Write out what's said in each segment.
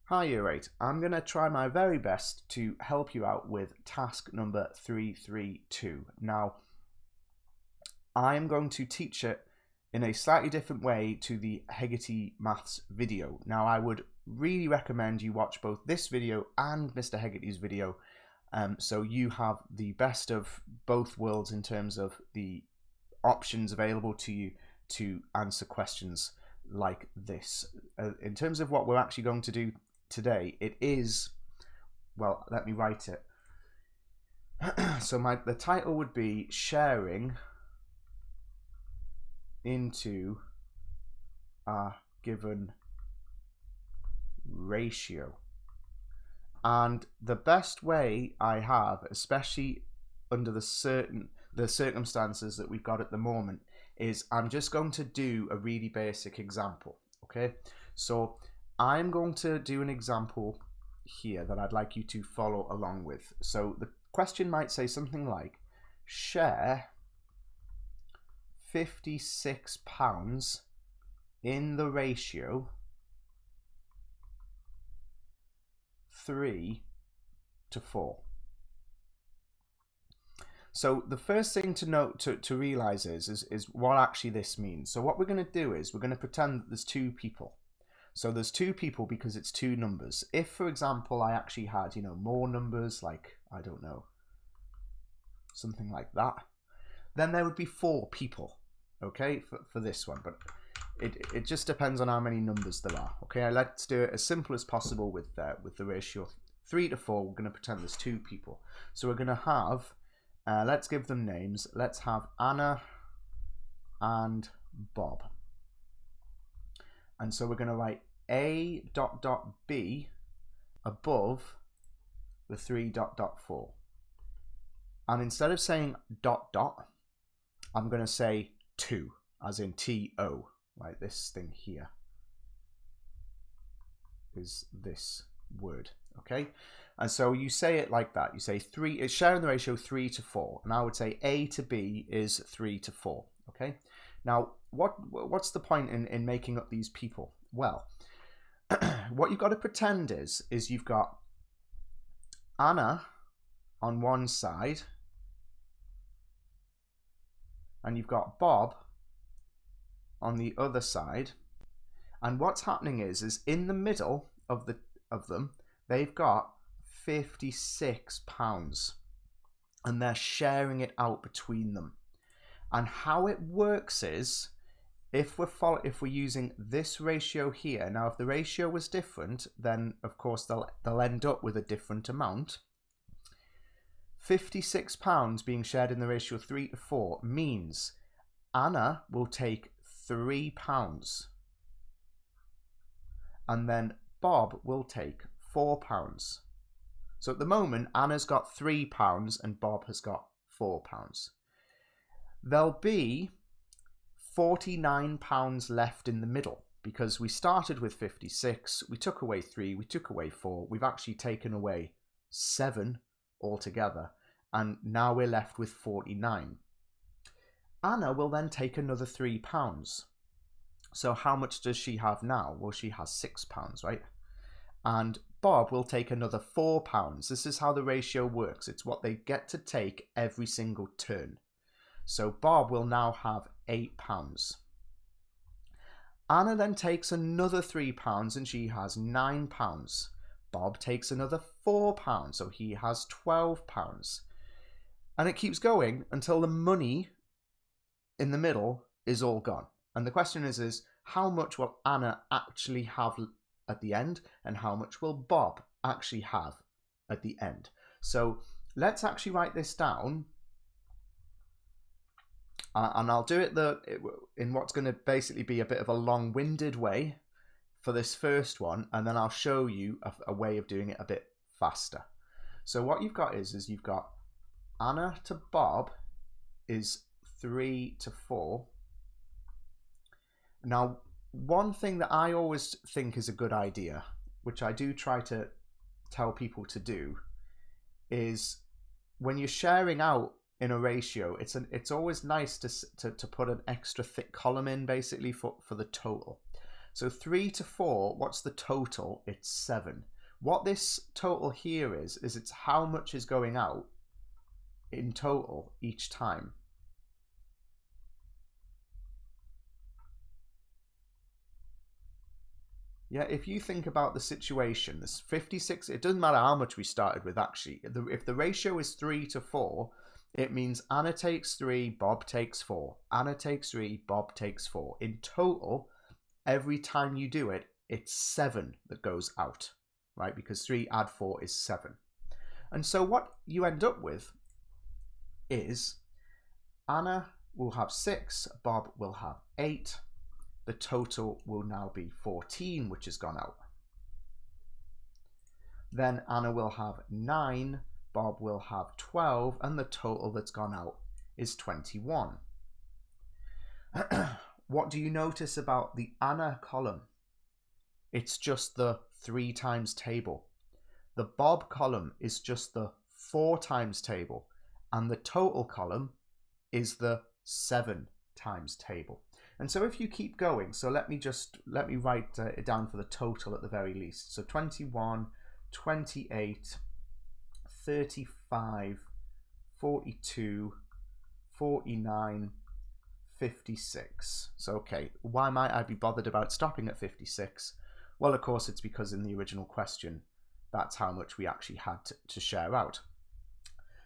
Hi Year 8, I'm going to try my very best to help you out with task number 332. Now, I'm going to teach it in a slightly different way to the Hegarty Maths video. Now, I would really recommend you watch both this video and Mr. Hegarty's video, so you have the best of both worlds in terms of the options available to you to answer questions like this. In terms of what we're actually going to do today, it is, well, let me write it. So the title would be sharing into a given ratio. And the best way I have, especially under the circumstances that we've got at the moment, is I'm just going to do a really basic example. Okay, so I'm going to do an example here that I'd like you to follow along with. So the question might say something like, share £56 in the ratio 3 to 4. So the first thing to note, to realize is what actually this means. So what we're going to do is we're going to pretend that there's two people. So there's two people because it's two numbers. If, for example, I actually had, more numbers, like, I don't know, something like that, then there would be four people, okay, for this one. But it just depends on how many numbers there are, okay? Let's do it as simple as possible with the ratio 3 to 4. We're going to pretend there's two people. So we're going to have, let's give them names. Let's have Anna and Bob. And so we're going to write A.B above the 3.4. And instead of saying ... I'm going to say 2, as in TO, right? This thing here is this word, okay? And so you say it like that. You say 3, it's sharing the ratio 3 to 4. And I would say A to B is 3 to 4, okay? Now, what's the point in making up these people? Well, what you've got to pretend is you've got Anna on one side and you've got Bob on the other side, and what's happening is in the middle of them they've got £56 and they're sharing it out between them. And how it works is, if we're using this ratio here, now if the ratio was different, then of course they'll end up with a different amount. £56 being shared in the ratio 3 to 4 means Anna will take £3 and then Bob will take £4. So at the moment Anna's got £3 and Bob has got £4. There'll be £49 left in the middle because we started with 56, we took away 3, we took away 4, we've actually taken away 7 altogether, and now we're left with 49. Anna will then take another £3. So how much does she have now? Well, she has £6, right? And Bob will take another £4. This is how the ratio works. It's what they get to take every single turn. So Bob will now have £8. Anna then takes another £3 and she has £9. Bob takes another £4, so he has £12. And it keeps going until the money in the middle is all gone. And the question is how much will Anna actually have at the end, and how much will Bob actually have at the end? So let's actually write this down. And I'll do it in what's going to basically be a bit of a long-winded way for this first one, and then I'll show you a way of doing it a bit faster. So what you've got is you've got Anna to Bob is 3 to 4. Now, one thing that I always think is a good idea, which I do try to tell people to do, is when you're sharing out in a ratio, it's always nice to put an extra thick column in basically for the total. So 3 to 4, what's the total? It's 7. What this total here is it's how much is going out in total each time. Yeah, if you think about the situation, this 56, it doesn't matter how much we started with actually. If the ratio is 3 to 4, it means Anna takes 3, Bob takes 4. Anna takes 3, Bob takes 4. In total, every time you do it, it's 7 that goes out, right? Because 3 add 4 is 7. And so what you end up with is Anna will have 6, Bob will have 8. The total will now be 14, which has gone out. Then Anna will have 9, Bob will have 12, and the total that's gone out is 21. What do you notice about the Anna column? It's just the 3 times table. The Bob column is just the 4 times table, and the total column is the 7 times table. And so if you keep going, so let me write it down for the total at the very least. So 21, 28, 35, 42, 49, 56. So okay, why might I be bothered about stopping at 56? Well, of course, it's because in the original question, that's how much we actually had to share out.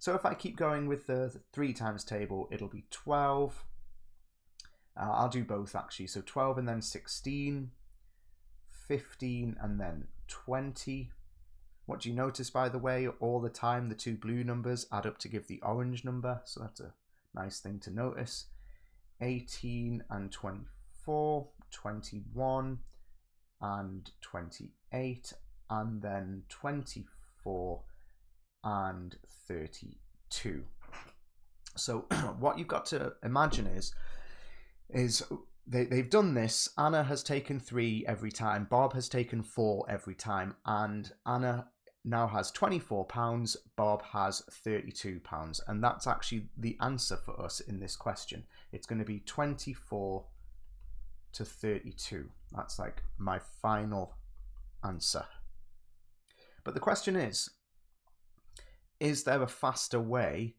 So if I keep going with the 3 times table, it'll be 12. I'll do both actually. So 12 and then 16, 15 and then 20. What do you notice, by the way? All the time, the 2 blue numbers add up to give the orange number. So that's a nice thing to notice. 18 and 24, 21 and 28, and then 24 and 32. So what you've got to imagine is they've done this. Anna has taken 3 every time, Bob has taken 4 every time, and Anna now has £24, Bob has £32, and that's actually the answer for us in this question. It's going to be 24 to 32. That's like my final answer. But the question is there a faster way?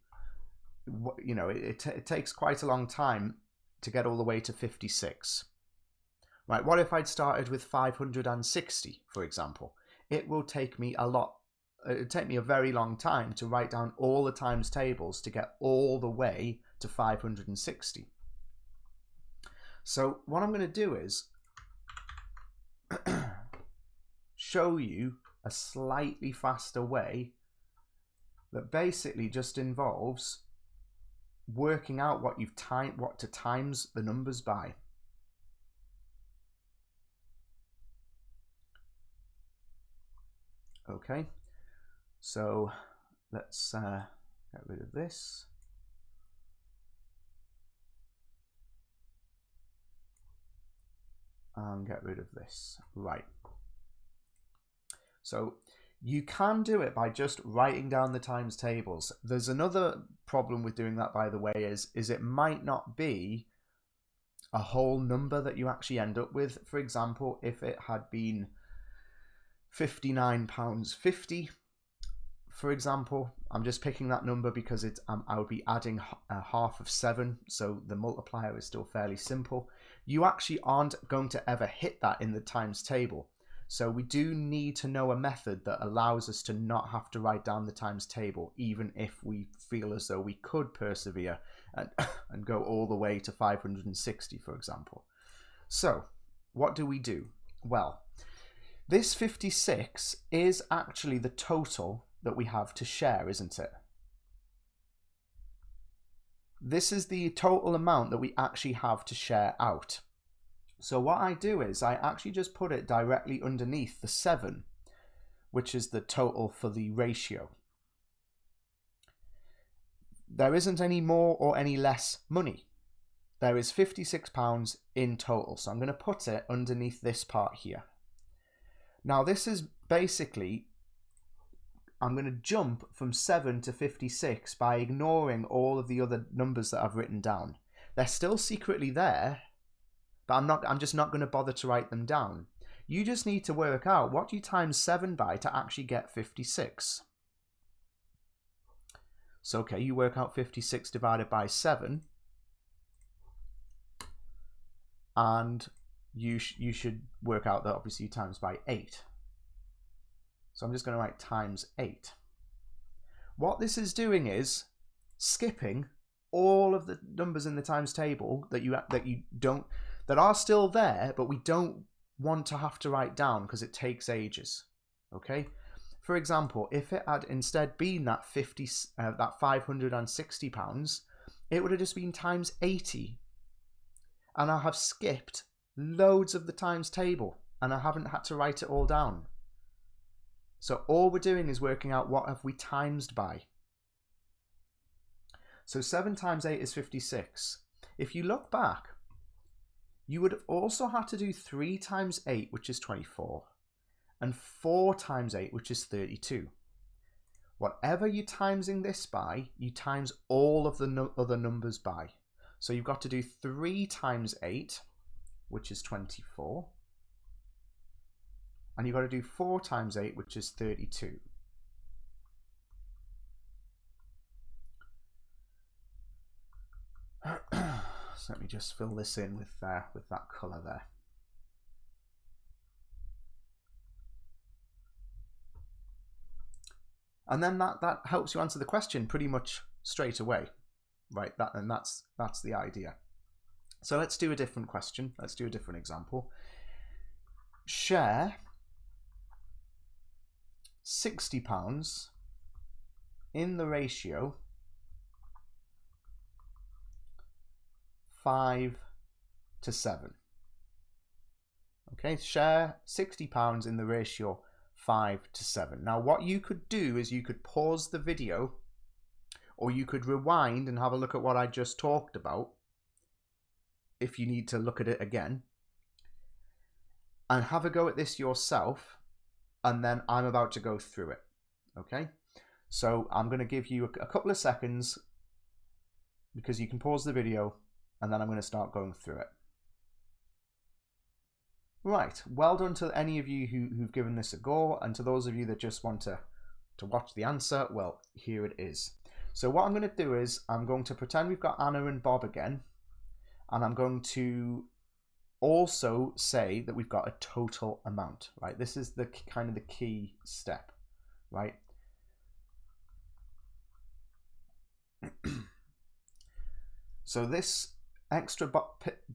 You know, it takes quite a long time to get all the way to 56. Right, what if I'd started with 560, for example? It will take me a very long time to write down all the times tables to get all the way to 560. So what I'm going to do is show you a slightly faster way that basically just involves working out what to times the numbers by. Okay, so let's get rid of this. And get rid of this. Right. So you can do it by just writing down the times tables. There's another problem with doing that, by the way, is it might not be a whole number that you actually end up with. For example, if it had been £59.50, for example, I'm just picking that number because I would be adding half of 7, so the multiplier is still fairly simple. You actually aren't going to ever hit that in the times table. So we do need to know a method that allows us to not have to write down the times table, even if we feel as though we could persevere and go all the way to 560, for example. So what do we do? Well, this 56 is actually the total that we have to share, isn't it? This is the total amount that we actually have to share out. So what I do is I actually just put it directly underneath the 7, which is the total for the ratio. There isn't any more or any less money. There is £56 in total. So I'm going to put it underneath this part here. Now this is basically, I'm going to jump from 7 to 56 by ignoring all of the other numbers that I've written down. They're still secretly there, but I'm just not going to bother to write them down. You just need to work out what you times 7 by to actually get 56. So, okay, you work out 56 divided by 7, and you should work out that obviously you times by 8. So I'm just going to write times 8. What this is doing is skipping all of the numbers in the times table that are still there, but we don't want to have to write down because it takes ages. Okay, for example, if it had instead been that £560, it would have just been times 80, and I have skipped loads of the times table and I haven't had to write it all down. So all we're doing is working out what have we timesed by. So 7 times 8 is 56. If you look back, you would have also had to do 3 times 8, which is 24, and 4 times 8, which is 32. Whatever you're timesing this by, you times all of the other numbers by. So you've got to do 3 times 8, which is 24. And you've got to do 4 times 8, which is 32. So let me just fill this in with that colour there. And then that helps you answer the question pretty much straight away, right? That's the idea. So let's do a different question. Let's do a different example. Share £60 in the ratio 5 to 7. Okay, share £60 in the ratio 5 to 7. Now what you could do is you could pause the video, or you could rewind and have a look at what I just talked about if you need to look at it again, and have a go at this yourself, and then I'm about to go through it. Okay, so I'm going to give you a couple of seconds because you can pause the video, and then I'm going to start going through it. Right, well done to any of you who've given this a go, and to those of you that just want to watch the answer, well, here it is. So what I'm going to do is I'm going to pretend we've got Anna and Bob again, and I'm going to also say that we've got a total amount, right? This is the kind of the key step, right? So this extra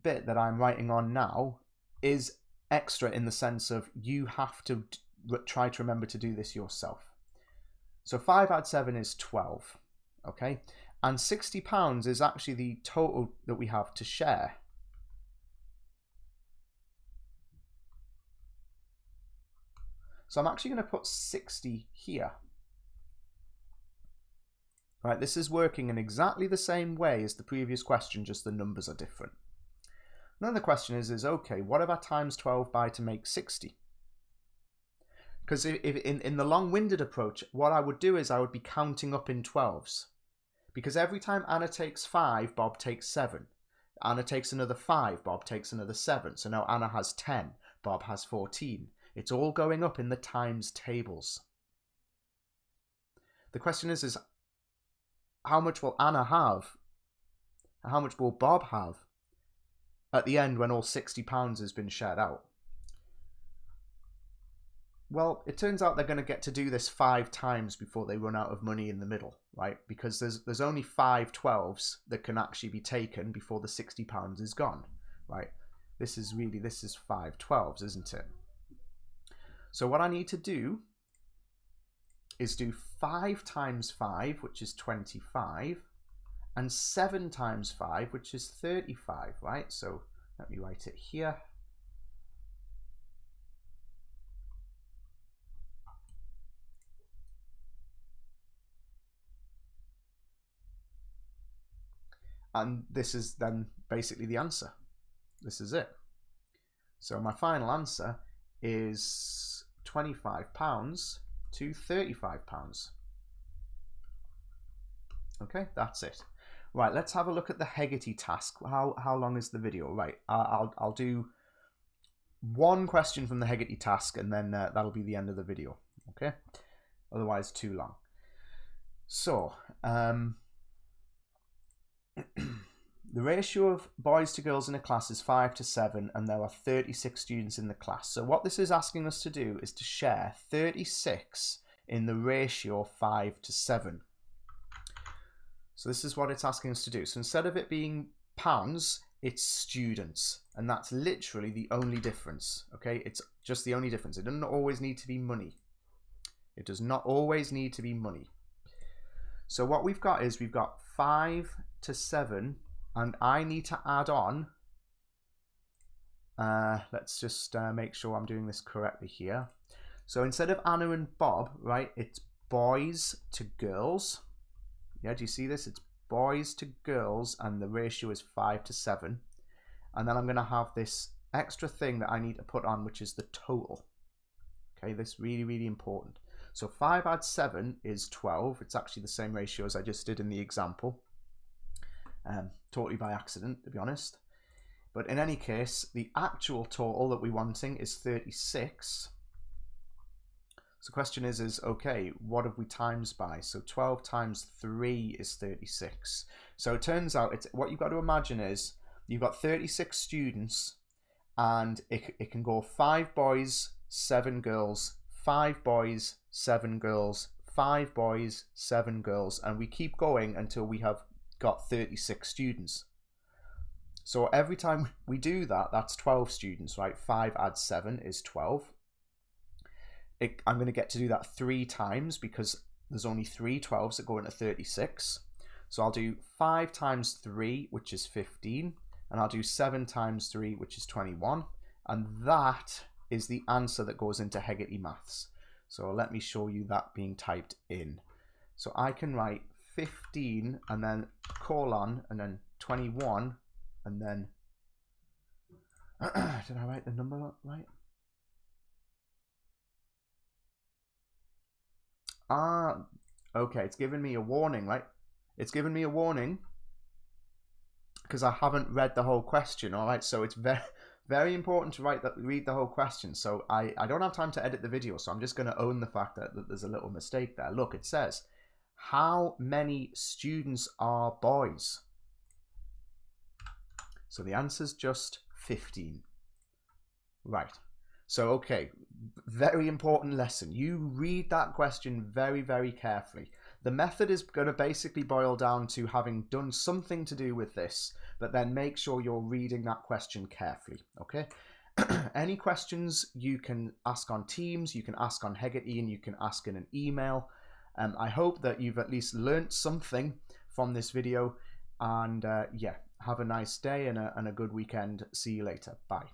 bit that I'm writing on now is extra in the sense of you have to try to remember to do this yourself. So 5 add 7 is 12, okay? And £60 is actually the total that we have to share. So I'm actually going to put 60 here. Right, this is working in exactly the same way as the previous question, just the numbers are different. Then the question is okay, what have I times 12 by to make 60? Because if in the long-winded approach, what I would do is I would be counting up in 12s. Because every time Anna takes 5, Bob takes 7. Anna takes another 5, Bob takes another 7. So now Anna has 10, Bob has 14. It's all going up in the times tables. The question is how much will Anna have? How much will Bob have at the end when all £60 has been shared out? Well, it turns out they're going to get to do this 5 times before they run out of money in the middle, right? Because there's only 5 12s that can actually be taken before the £60 is gone, right? This is 5 12s, isn't it? So what I need to do is do 5 times 5, which is 25, and 7 times 5, which is 35, right? So let me write it here. And this is then basically the answer. This is it. So my final answer is £25 to £35. Okay, that's it. Right, let's have a look at the Hegarty task. How long is the video? Right, I'll do one question from the Hegarty task, and then that'll be the end of the video. Okay, otherwise too long. So, the ratio of boys to girls in a class is 5 to 7, and there are 36 students in the class. So what this is asking us to do is to share 36 in the ratio 5 to 7. So this is what it's asking us to do. So instead of it being pounds, it's students, and that's literally the only difference. Okay, it's just the only difference. It doesn't always need to be money. It does not always need to be money. So what we've got is we've got 5 to 7, and I need to add on, let's just make sure I'm doing this correctly here. So instead of Anna and Bob, right, it's boys to girls. Yeah, do you see this? It's boys to girls, and the ratio is 5 to 7. And then I'm going to have this extra thing that I need to put on, which is the total. Okay, this is really, really important. So 5 add 7 is 12. It's actually the same ratio as I just did in the example. Totally by accident, to be honest. But in any case, the actual total that we're wanting is 36. So the question is okay, what have we times by? So 12 times 3 is 36. So it turns out, what you've got to imagine is you've got 36 students, and it can go 5 boys, 7 girls, 5 boys, 7 girls, 5 boys, 7 girls, and we keep going until we have got 36 students. So every time we do that, that's 12 students, right? 5 add 7 is 12. I'm going to get to do that 3 times because there's only 3 12s that go into 36. So I'll do 5 times 3, which is 15, and I'll do 7 times 3, which is 21, and that is the answer that goes into Hegarty Maths. So let me show you that being typed in. So I can write 15 and then colon and then 21 and then did I write the number right? Okay, it's giving me a warning, right? It's giving me a warning because I haven't read the whole question. All right, so it's very important to read the whole question. So I don't have time to edit the video, so I'm just going to own the fact that there's a little mistake there. Look, it says, how many students are boys? So the answer is just 15. Right. So, okay, very important lesson. You read that question very, very carefully. The method is going to basically boil down to having done something to do with this, but then make sure you're reading that question carefully, okay? Any questions you can ask on Teams, you can ask on Hegarty, and you can ask in an email. I hope that you've at least learnt something from this video, and yeah, have a nice day and a good weekend. See you later. Bye.